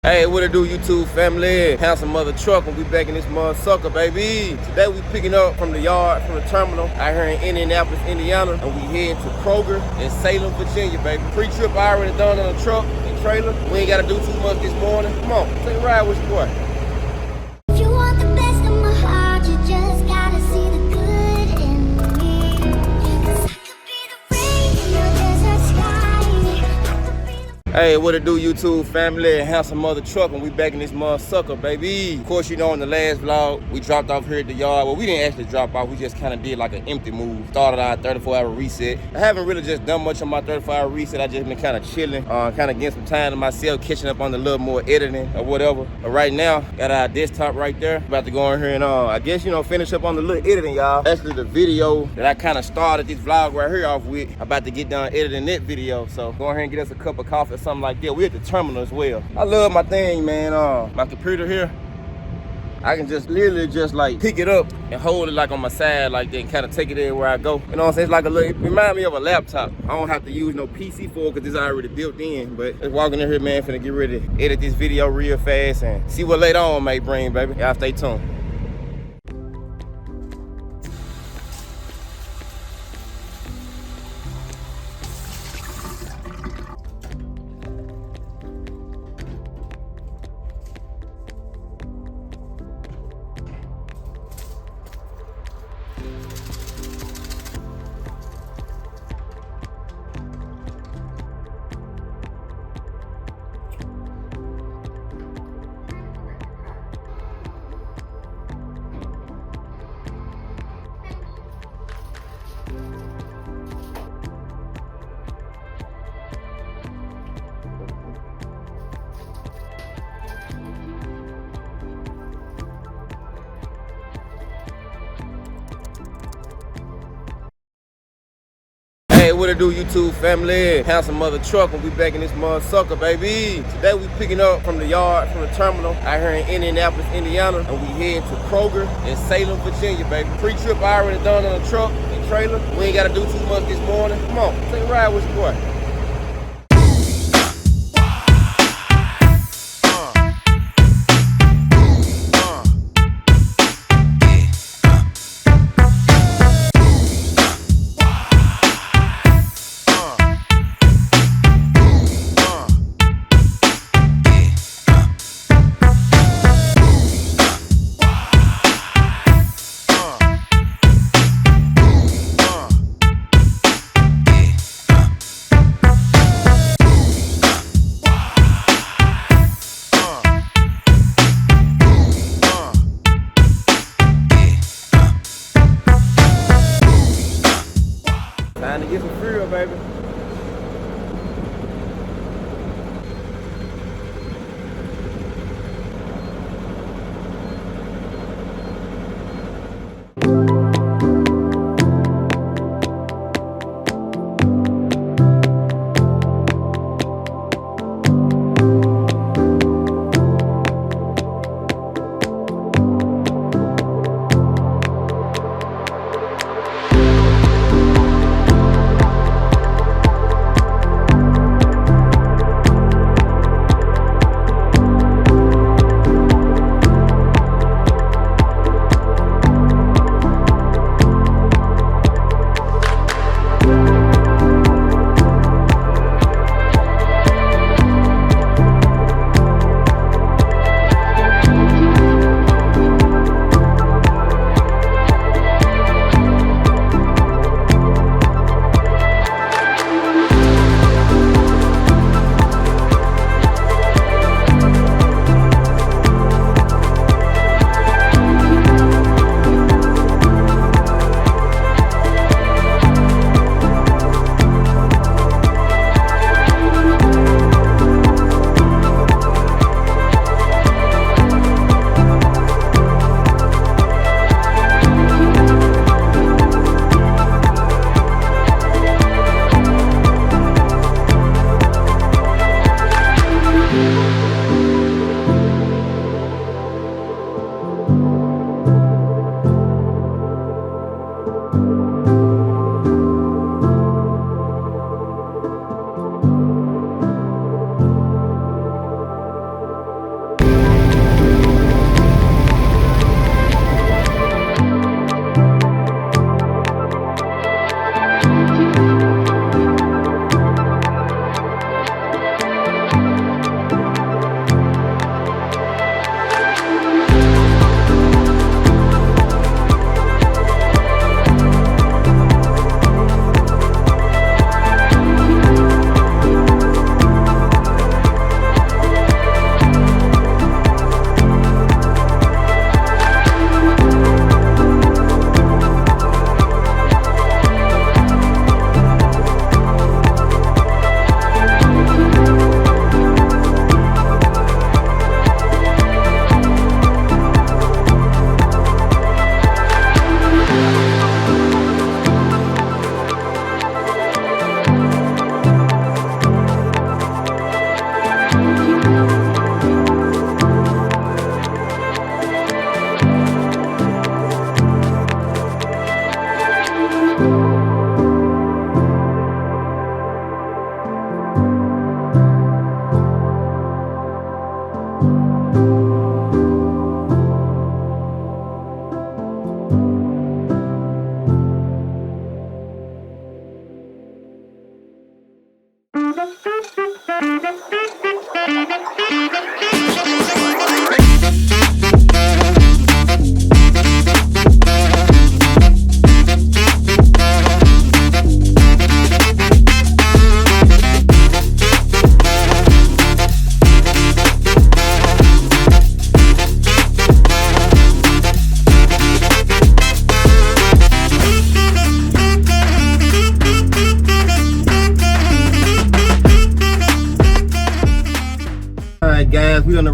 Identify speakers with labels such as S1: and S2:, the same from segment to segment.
S1: Hey, what it do, YouTube family? Handsome Mother Truck, and we back in this motherfucker, baby. Today we picking up from the yard, from the terminal, out here in Indianapolis, Indiana, and we heading to Kroger in Salem, Virginia, baby. Pre-trip I already done on the truck and trailer. We ain't gotta do too much this morning. Come on, take a ride with your boy.
S2: If you want the best of my heart, you just gotta see the good in me. 'Cause I could be the rain in your desert sky. I could be the
S1: Hey, what it do, YouTube family? Handsome Mother Truck, and we back in this motherfucker, baby. Of course, you know, in the last vlog, we dropped off here at the yard. Well, we didn't actually drop off. We just kind of did like an empty move. Started our 34-hour reset. I haven't really just done much on my 34-hour reset. I just been kind of chilling, kind of getting some time to myself, catching up on a little more editing or whatever. But right now, got our desktop right there. About to go in here and, I guess, you know, finish up on the little editing, y'all. Actually, the video that I kind of started this vlog right here off with, I'm about to get done editing that video. So go ahead and get us a cup of coffee or something like that. We at the terminal as well. I love my thing, man. My computer here, I can just literally just like pick it up and hold it like on my side like that and kind of take it everywhere I go. You know what I'm saying? It's like a little, it reminds me of a laptop. I don't have to use no PC for it because it's already built in. But let's walk in here, man, finna get ready to edit this video real fast and see what later on may bring, baby. Y'all stay tuned. Hey, what it do, YouTube family? Handsome Mother Truck, and we back in this motherfucker, baby. Today we picking up from the yard, from the terminal, out here in Indianapolis, Indiana, and we heading to Kroger in Salem, Virginia, baby. Pre-trip I already done on the truck and trailer. We ain't gotta do too much this morning. Come on, take a ride with your boy.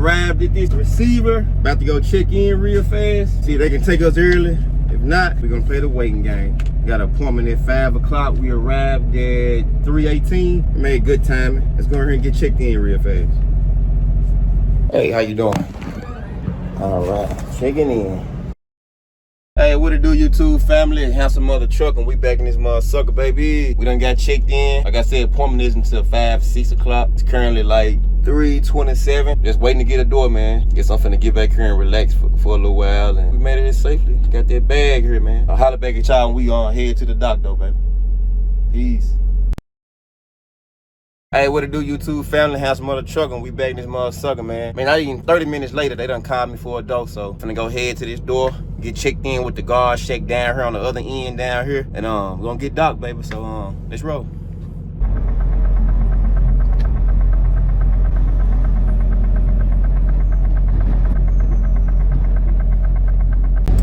S1: arrived at this receiver. About to go check in real fast. See if they can take us early. If not, we're gonna play the waiting game. Got an appointment at 5 o'clock. We arrived at 3:18. Made good timing. Let's go ahead and get checked in real fast. Hey, how you doing? All right, checking in. Hey, what it do, YouTube family? It's HandsomeMothaTRUCKA, and we back in this motherfucker, baby. We done got checked in. Like I said, appointment is until 5, 6 o'clock. It's currently like 3:27. Just waiting to get a door, man. Guess I'm finna get back here and relax for a little while, and we made it here safely. Got that bag here, man. I'll holler back at y'all when we on head to the dock, though, baby. Peace. Hey, what it do, YouTube family? HandsomeMothaTRUCKA, and we back in this motherfucker, man. Man, not even 30 minutes later, they done called me for a door, so I'm finna go head to this door, get checked in with the guard shack down here on the other end down here, and we're gonna get docked, baby. So let's roll.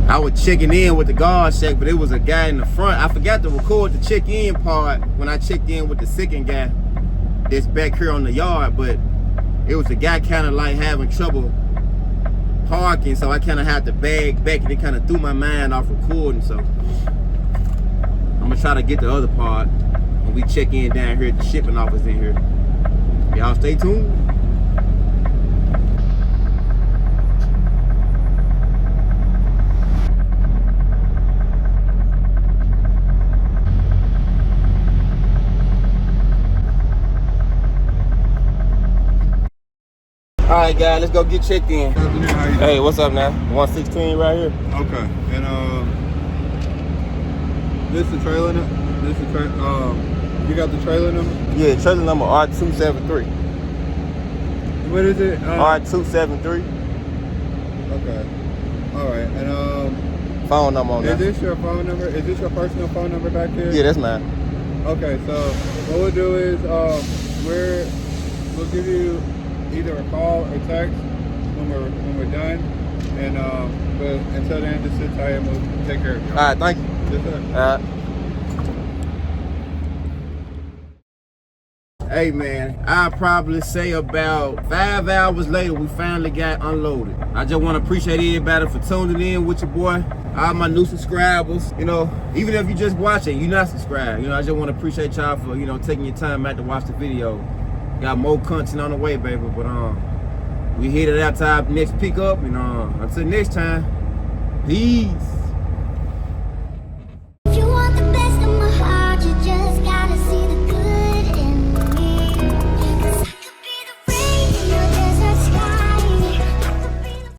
S1: I was checking in with the guard shack, but it was a guy in the front. I forgot to record the check-in part when I checked in with the second guy that's back here on the yard, but it was a guy kind of like having trouble parking, so I kind of had to bag back, and it kind of threw my mind off recording. So I'm gonna try to get the other part when we check in down here at the shipping office in here. Y'all stay tuned. All right, guys, let's go get checked in. Hey, what's up now? 116 right here.
S3: Okay, and this is the trailer number. You got the trailer number?
S1: Yeah, trailer number R273.
S3: What is it?
S1: R273.
S3: Okay. All right, and
S1: Phone number on
S3: is
S1: that.
S3: this your phone number? Is this your personal phone number back there?
S1: Yeah, that's mine.
S3: Okay, so what we'll do is we'll give you either a call or text when we're done, and but until then, just sit tight and we'll take care of you.
S1: All right, thank you.
S3: Yes, sir.
S1: Hey, man, I'll probably say about 5 hours later, we finally got unloaded. I just want to appreciate everybody for tuning in with your boy. All my new subscribers, you know, even if you just watching, you're not subscribed. You know, I just want to appreciate y'all for, you know, taking your time out to watch the video. Got more content on the way, baby, but we headed out to our next pickup, and until next time, peace.